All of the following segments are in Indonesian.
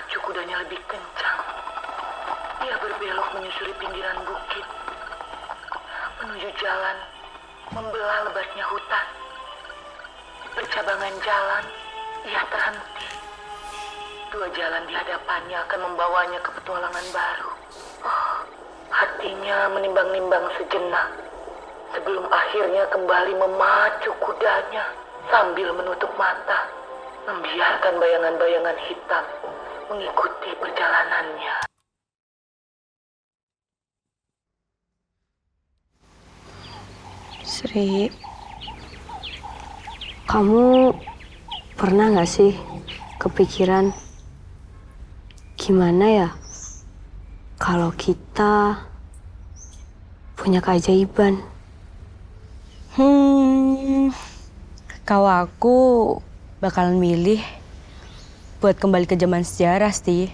memacu kudanya lebih kencang. Ia berbelok menyusuri pinggiran bukit, menuju jalan, membelah lebatnya hutan. Di percabangan jalan, ia terhenti. Dua jalan di hadapannya akan membawanya ke petualangan baru. Oh, hatinya menimbang-nimbang sejenak, sebelum akhirnya kembali memacu kudanya sambil menutup mata, membiarkan bayangan-bayangan hitam mengikuti perjalanannya. Sri, kamu pernah gak sih kepikiran gimana ya kalau kita punya keajaiban? Kalau aku bakalan milih buat kembali ke zaman sejarah sih.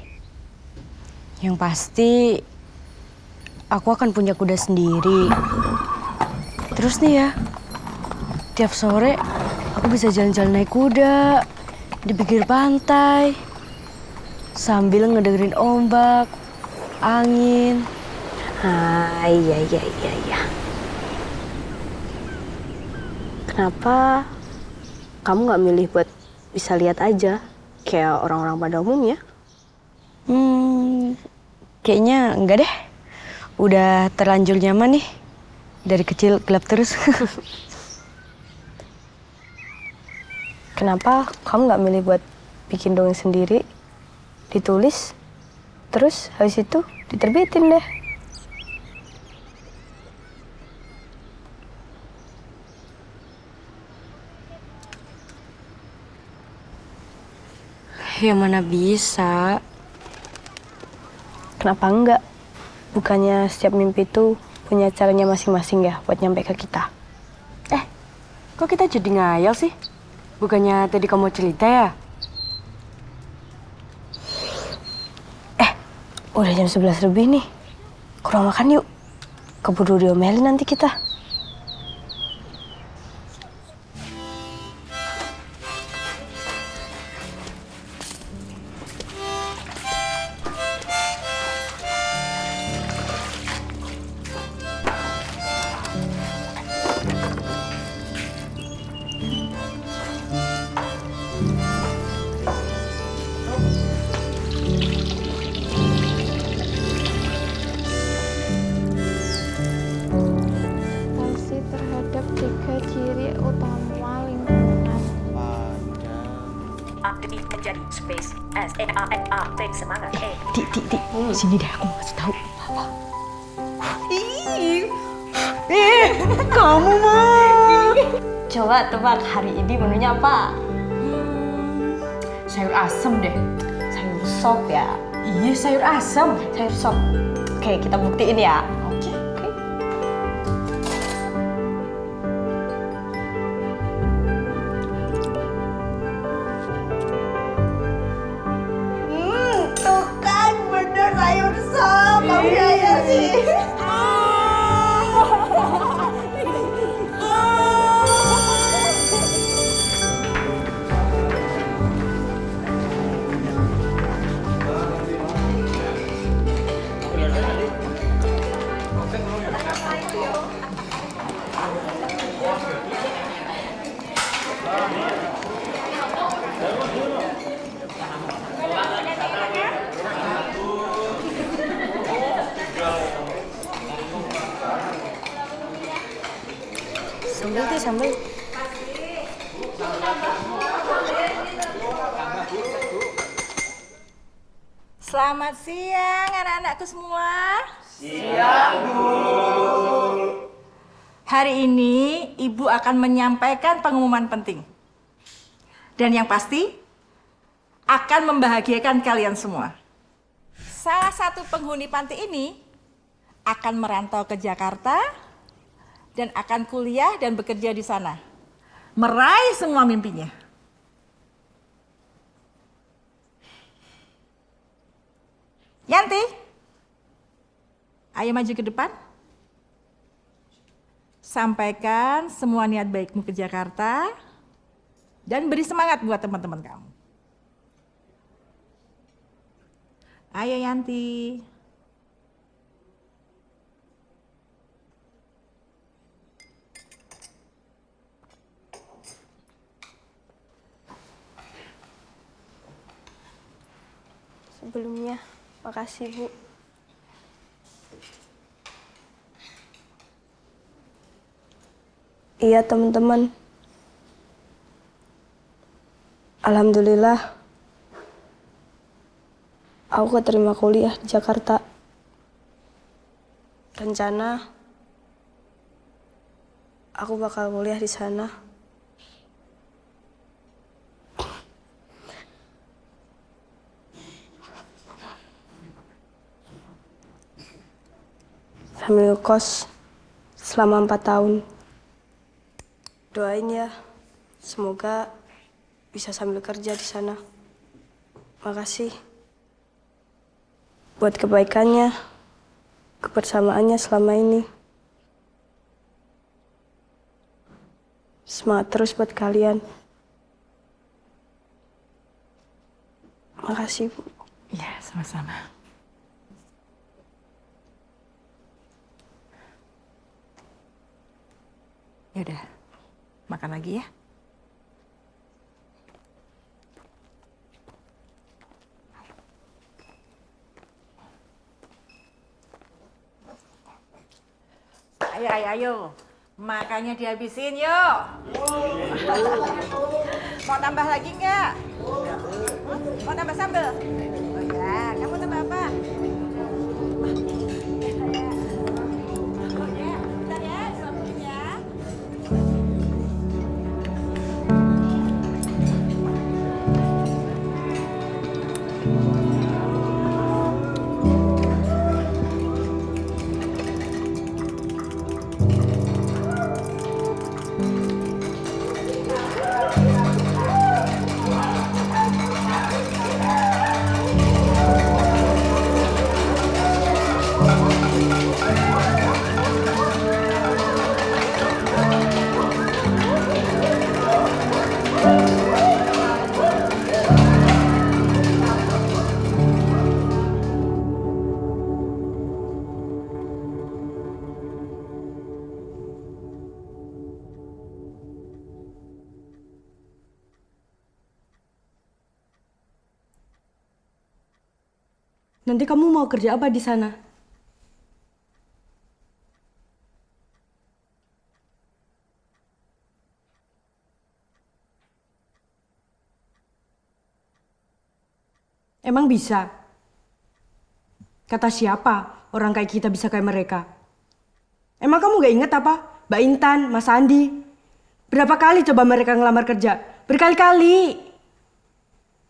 Yang pasti aku akan punya kuda sendiri. Terus nih ya, tiap sore aku bisa jalan-jalan naik kuda di pinggir pantai sambil ngedengerin ombak, angin. Iya. Kenapa kamu nggak milih buat bisa lihat aja kayak orang-orang pada umumnya? Kayaknya enggak deh. Udah terlanjur nyaman nih. Dari kecil gelap terus. Kenapa kamu nggak milih buat bikin dongeng sendiri, ditulis, terus habis itu diterbitin deh? Ya mana bisa. Kenapa enggak? Bukannya setiap mimpi itu punya caranya masing-masing ya buat nyampe ke kita. Kok kita jadi ngayal sih? Bukannya tadi kamu cerita ya? Udah jam 11 lebih nih. Ke ruang makan yuk. Keburu diomelin nanti kita. Terhadap tiga ciri utama lingkungan. Update menjadi space SNANAT semangat Di, sini deh aku mau kasih tahu. Kamu mah. Coba tebak hari ini menunya apa? Sayur asem deh. Sayur sop ya. Iya sayur asem. Sayur sop. Oke, kita buktiin ya. Oke. Tuh kan bener sayur sop. Kamu ya sih. Sambal deh, sambal. Selamat siang anak-anakku semua. Siang, Bu. Hari ini Ibu akan menyampaikan pengumuman penting. Dan yang pasti akan membahagiakan kalian semua. Salah satu penghuni panti ini akan merantau ke Jakarta dan akan kuliah dan bekerja di sana. Meraih semua mimpinya. Yanti, ayo maju ke depan. Sampaikan semua niat baikmu ke Jakarta dan beri semangat buat teman-teman kamu. Ayo Yanti. Sebelumnya, makasih Bu. Iya teman-teman. Alhamdulillah, aku keterima kuliah di Jakarta. Rencana, aku bakal kuliah di sana. Sambil kos selama 4 tahun. Doain ya, semoga bisa sambil kerja di sana. Makasih buat kebaikannya, kebersamaannya selama ini. Semangat terus buat kalian. Makasih Bu. Ya, sama-sama. Yaudah, makan lagi ya. Ayo. Makannya dihabisin yuk. Mau tambah lagi nggak? Mau tambah sambal? Oh ya, kamu tambah apa? Oh ya, bentar ya, disambungin ya. Nanti kamu mau kerja apa di sana? Emang bisa? Kata siapa orang kayak kita bisa kayak mereka? Emang kamu gak inget apa? Mbak Intan, Mas Andi. Berapa kali coba mereka ngelamar kerja? Berkali-kali.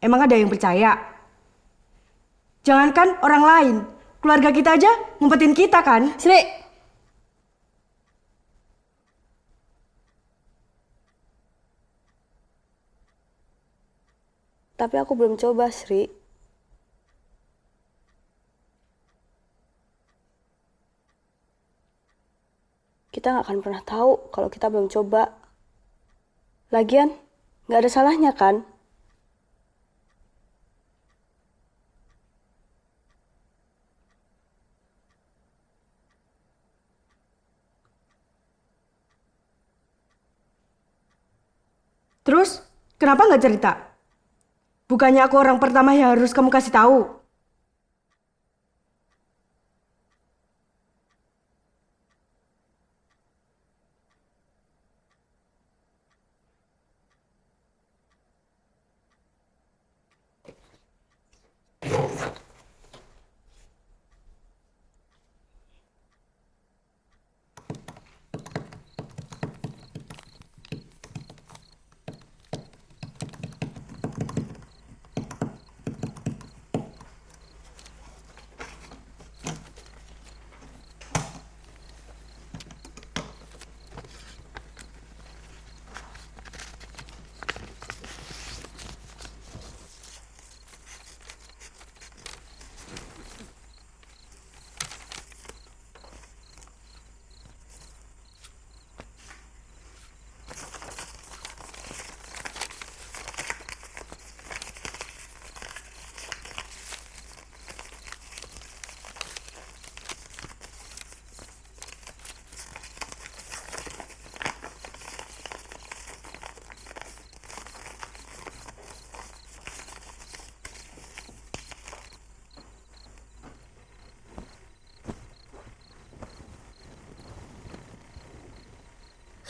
Emang ada yang percaya? Jangankan orang lain, keluarga kita aja ngumpetin kita kan? Sri! Tapi aku belum coba, Sri. Kita nggak akan pernah tahu kalau kita belum coba. Lagian, nggak ada salahnya kan? Terus, kenapa nggak cerita? Bukannya aku orang pertama yang harus kamu kasih tahu?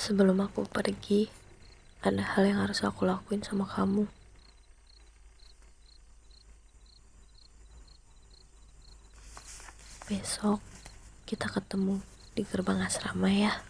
Sebelum aku pergi, ada hal yang harus aku lakuin sama kamu. Besok kita ketemu di gerbang asrama ya.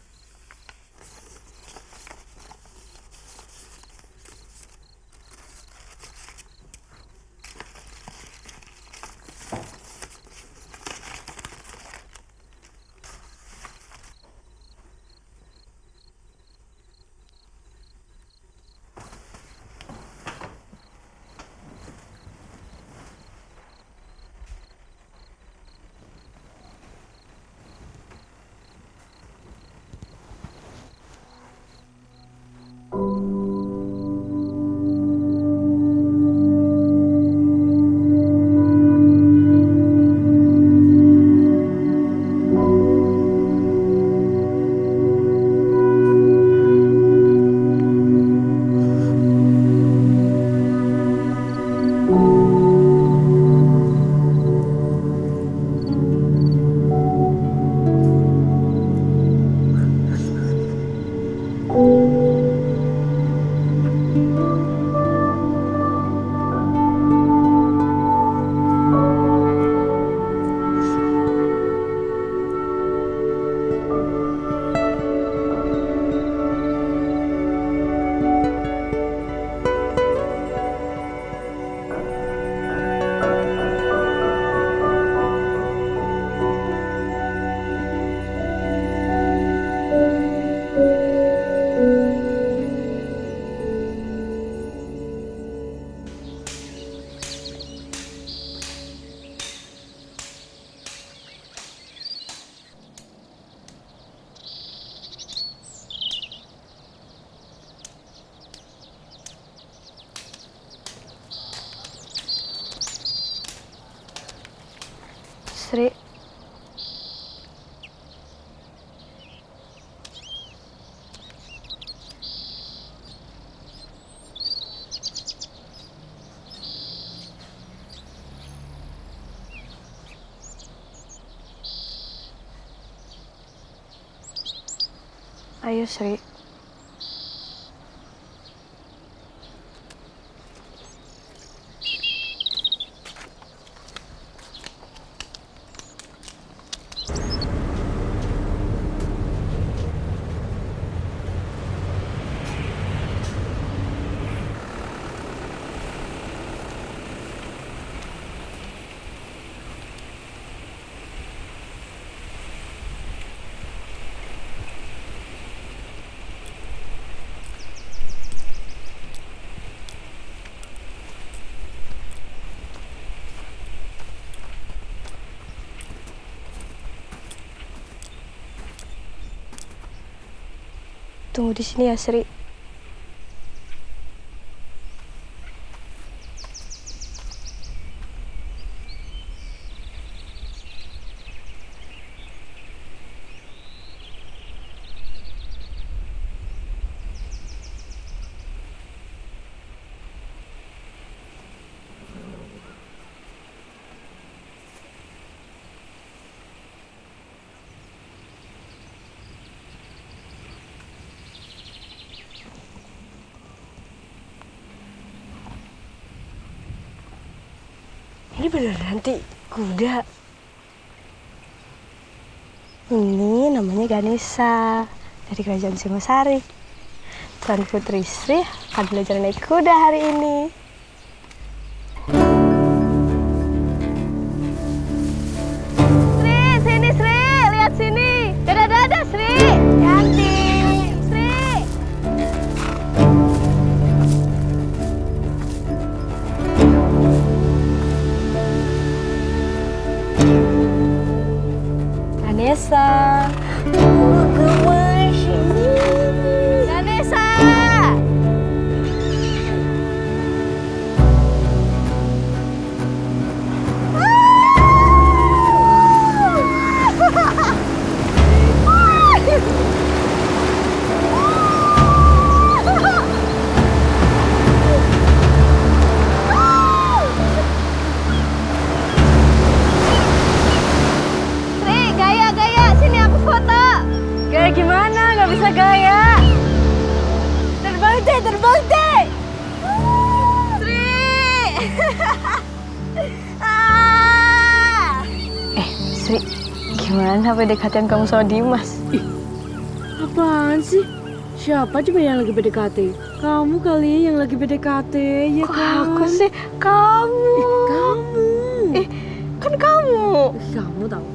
Sri, ayo Sri. Tunggu di sini ya, Sri. Ini beneran nanti kuda. Ini namanya Ganesha dari Kerajaan Singosari. Tuan Putri Sri akan belajar naik kuda hari ini. Sri, sini Sri, lihat sini. Dadah-dadah Sri. Cantik. Sri. Ganesha. Ganesha. Sri, gaya, gaya. Sini aku foto. Gaya gimana? Gak bisa gaya. Gimana PDKT kamu sama Dimas? Apaan sih? Siapa coba yang lagi PDKT? Kamu kali yang lagi PDKT, ya Kok kan? aku sih? Kamu. Kamu. Kan kamu. Kamu tahu.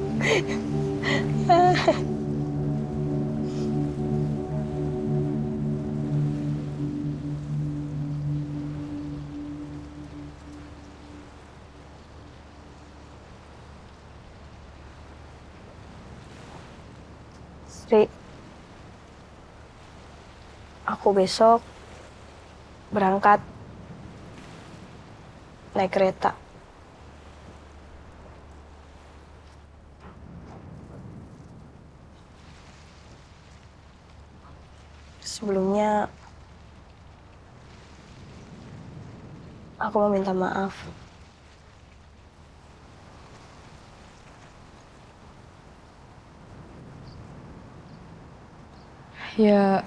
Sri, aku besok berangkat naik kereta. Sebelumnya, aku mau minta maaf. Ya,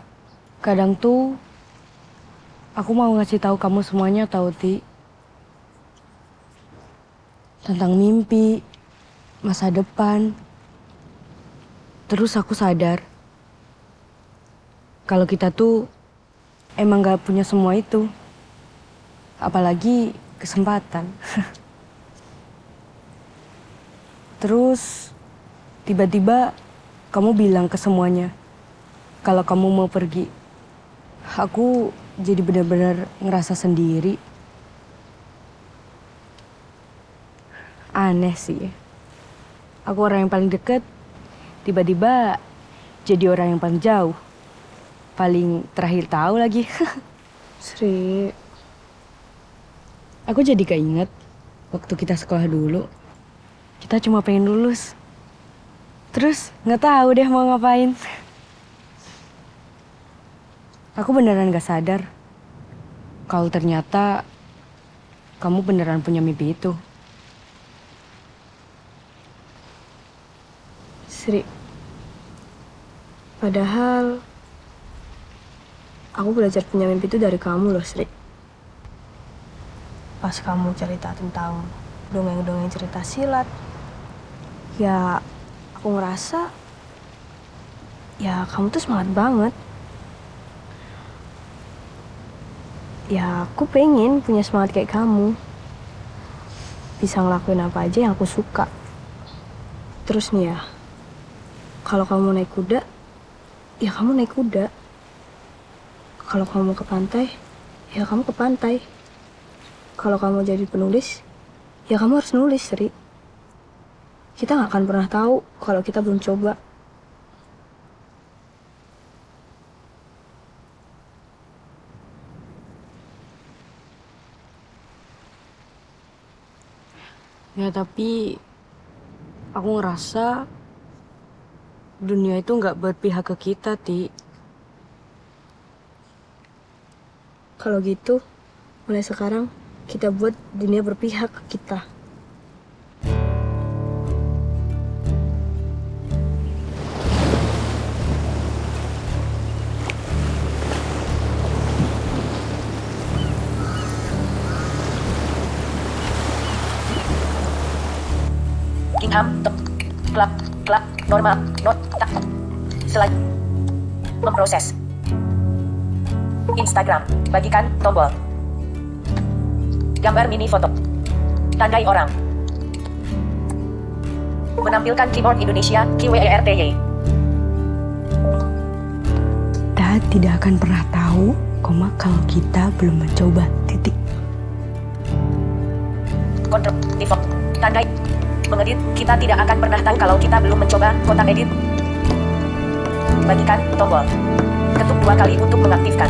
kadang tuh aku mau ngasih tahu kamu semuanya tahu, Ti. Tentang mimpi, masa depan. Terus aku sadar kalau kita tuh emang gak punya semua itu. Apalagi kesempatan. Terus tiba-tiba kamu bilang ke semuanya kalau kamu mau pergi. Aku jadi benar-benar ngerasa sendiri. Aneh sih. Aku orang yang paling deket, tiba-tiba jadi orang yang paling jauh. Paling terakhir tahu lagi. Sri, Aku jadi keinget waktu kita sekolah dulu. Kita cuma pengen lulus. Terus nggak tahu deh mau ngapain. Aku beneran gak sadar kalau ternyata kamu beneran punya mimpi itu. Sri, padahal aku belajar punya mimpi itu dari kamu loh, Sri. Pas kamu cerita tentang dongeng-dongeng cerita silat, ya aku ngerasa ya kamu tuh semangat banget. Ya aku pengen punya semangat kayak kamu. Bisa ngelakuin apa aja yang aku suka. Terus nih ya, kalau kamu naik kuda, ya kamu naik kuda. Kalau kamu ke pantai, ya kamu ke pantai. Kalau kamu jadi penulis, ya kamu harus nulis, Sri. Kita nggak akan pernah tahu kalau kita belum coba. Ya tapi aku ngerasa dunia itu nggak berpihak ke kita, Ti. Kalau gitu, mulai sekarang kita buat dunia berpihak ke kita. Gingham, klak, normal, not, tak. Selagi memproses. Instagram, bagikan tombol. Gambar mini foto. Tandai orang. Menampilkan keyboard Indonesia, QWERTY. Kita tidak akan pernah tahu, kalau kita belum mencoba, titik. Kontrol, default, tandai. Mengedit, kita tidak akan pernah tahu kalau kita belum mencoba kotak edit. Bagikan tombol. Ketuk 2 kali untuk mengaktifkan.